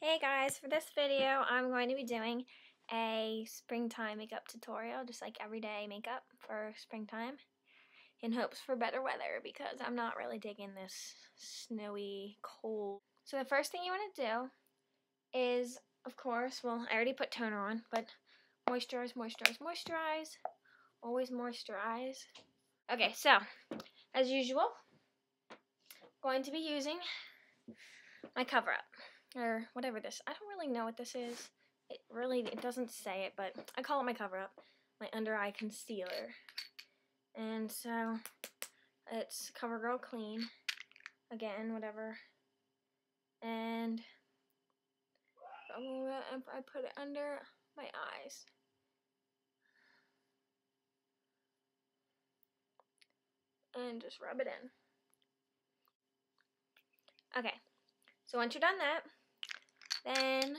Hey guys, for this video I'm going to be doing a springtime makeup tutorial, just like everyday makeup for springtime, in hopes for better weather because I'm not really digging this snowy, cold. So the first thing you want to do is, of course, well, I already put toner on, but moisturize, moisturize, moisturize. Always moisturize. Okay, so as usual, I'm going to be using my cover up. Or whatever this, I don't really know what this is. It doesn't say it, but I call it my cover up, my under eye concealer. And so it's CoverGirl Clean, again, whatever. And I put it under my eyes. And just rub it in. Okay, so once you're done that, then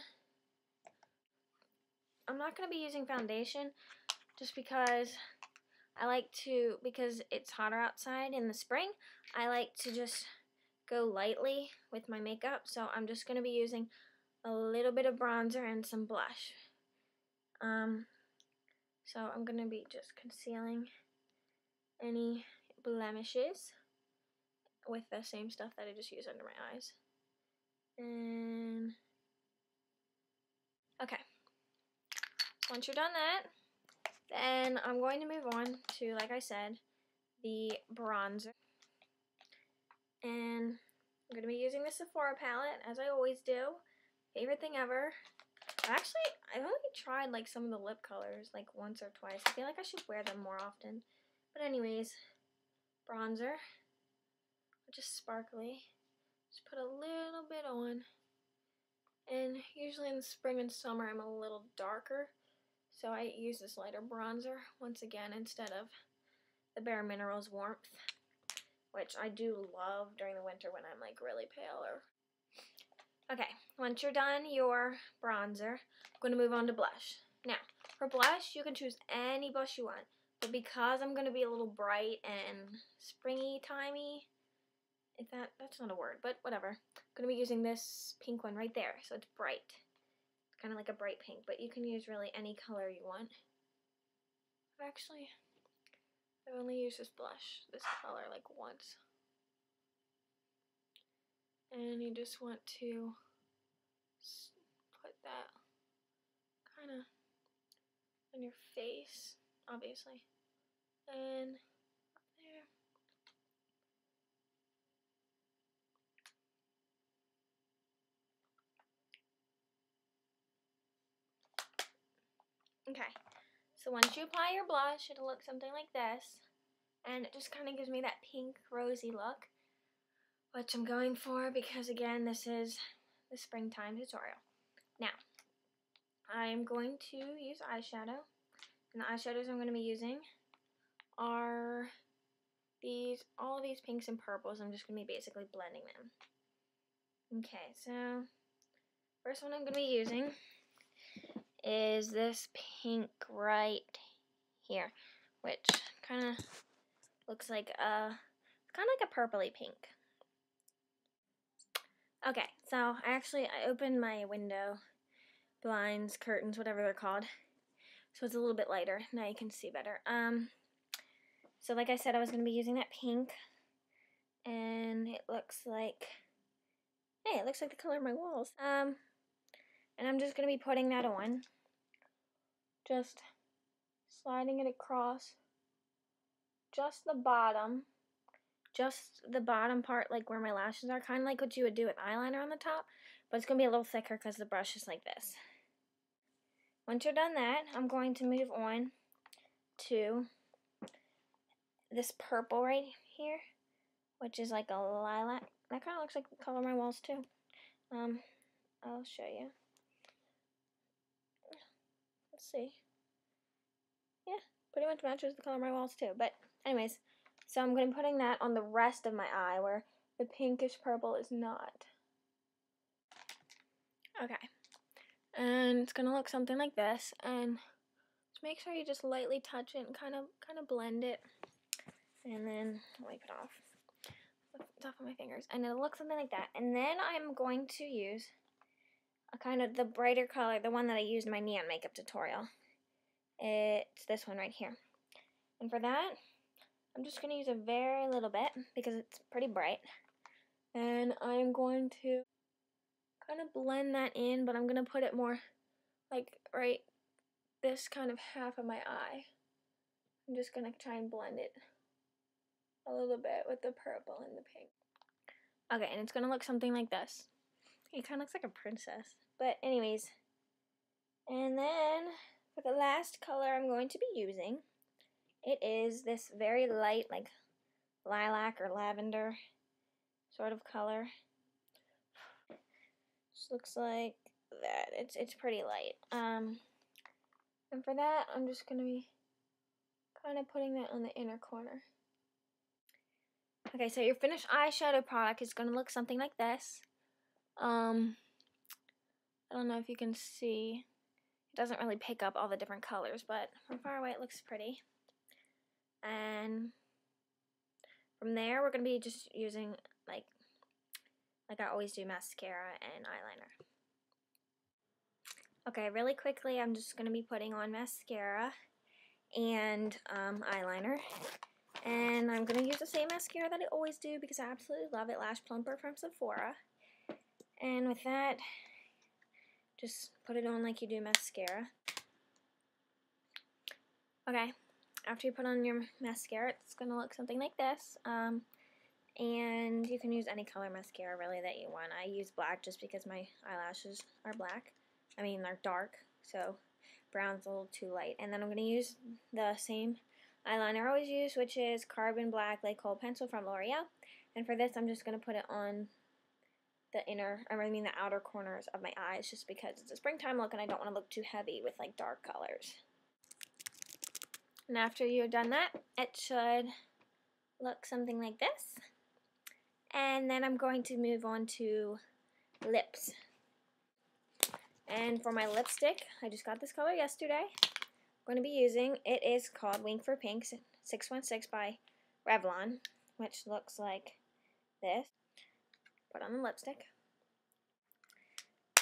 I'm not going to be using foundation just because because it's hotter outside in the spring, I like to just go lightly with my makeup. So I'm just going to be using a little bit of bronzer and some blush. So I'm going to be just concealing any blemishes with the same stuff that I just used under my eyes. And okay, once you're done that, then I'm going to move on to, like I said, the bronzer. And I'm going to be using the Sephora palette, as I always do. Favorite thing ever. Actually, I've only tried like some of the lip colors like once or twice. I feel like I should wear them more often. But anyways, bronzer. Just sparkly. Just put a little bit on. And usually in the spring and summer I'm a little darker. So I use this lighter bronzer once again instead of the Bare Minerals Warmth, which I do love during the winter when I'm like really pale. Okay, once you're done your bronzer, I'm going to move on to blush. Now, for blush, you can choose any blush you want, but because I'm going to be a little bright and springy-timey, if that's not a word, but whatever, I'm going to be using this pink one right there, so it's bright. It's kind of like a bright pink, but you can use really any color you want. Actually, I've only used this color, like once. And you just want to put that kind of on your face, obviously, and there. Okay, so once you apply your blush, it'll look something like this, and it just kind of gives me that pink rosy look, which I'm going for because, again, this is the springtime tutorial. Now, I'm going to use eyeshadow, and the eyeshadows I'm going to be using are all these pinks and purples. I'm just going to be basically blending them. Okay, so first one I'm going to be using is this pink right here, which kind of looks like a purpley pink. Okay, so I opened my window blinds, curtains, whatever they're called, so it's a little bit lighter. Now you can see better. So like I said, I was going to be using that pink, and it looks like, hey, it looks like the color of my walls. And I'm just going to be putting that on, just sliding it across just the bottom part, like where my lashes are, kind of like what you would do with eyeliner on the top, but it's going to be a little thicker because the brush is like this. Once you're done that, I'm going to move on to this purple right here, which is like a lilac. That kind of looks like the color of my walls too. I'll show you. Let's see. Yeah, pretty much matches the color of my walls too. But anyways, so I'm going to be putting that on the rest of my eye where the pinkish purple is not. Okay. And it's going to look something like this. And just make sure you just lightly touch it and kind of blend it. And then wipe it off. It's off of my fingers. And it'll look something like that. And then I'm going to use kind of the brighter color, the one that I used in my neon makeup tutorial. It's this one right here. And for that, I'm just going to use a very little bit because it's pretty bright. And I'm going to kind of blend that in, but I'm going to put it more like right this kind of half of my eye. I'm just going to try and blend it a little bit with the purple and the pink. Okay, and it's going to look something like this. It kind of looks like a princess. But anyways, and then for the last color I'm going to be using, it is this very light, like lilac or lavender sort of color. Just looks like that. It's pretty light. And for that, I'm just going to be kind of putting that on the inner corner. Okay, so your finished eyeshadow product is going to look something like this. I don't know if you can see. It doesn't really pick up all the different colors, but from far away it looks pretty. And from there, we're going to be just using, like I always do, mascara and eyeliner. Okay, really quickly, I'm just going to be putting on mascara and eyeliner. And I'm going to use the same mascara that I always do because I absolutely love it, Lash Plumper from Sephora. And with that, just put it on like you do mascara. Okay, after you put on your mascara, it's going to look something like this. And you can use any color mascara really that you want. I use black just because my eyelashes are black. I mean, they're dark, so brown's a little too light. And then I'm going to use the same eyeliner I always use, which is Carbon Black Lake Kohl Pencil from L'Oreal. And for this, I'm just going to put it on the the outer corners of my eyes, just because it's a springtime look and I don't want to look too heavy with like dark colors. And after you're done that, it should look something like this. And then I'm going to move on to lips. And for my lipstick, I just got this color yesterday. I'm going to be using, it is called Wink for Pink 616 by Revlon, which looks like this. Put on the lipstick.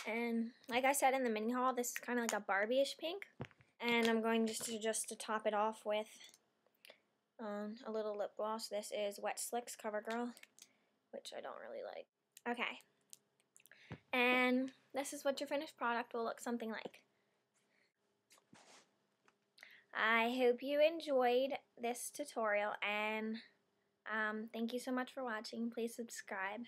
And like I said in the mini haul, this is kind of like a Barbie-ish pink. And I'm going just to top it off with a little lip gloss. This is Wet Slicks CoverGirl, which I don't really like. Okay. And this is what your finished product will look something like. I hope you enjoyed this tutorial, and thank you so much for watching. Please subscribe.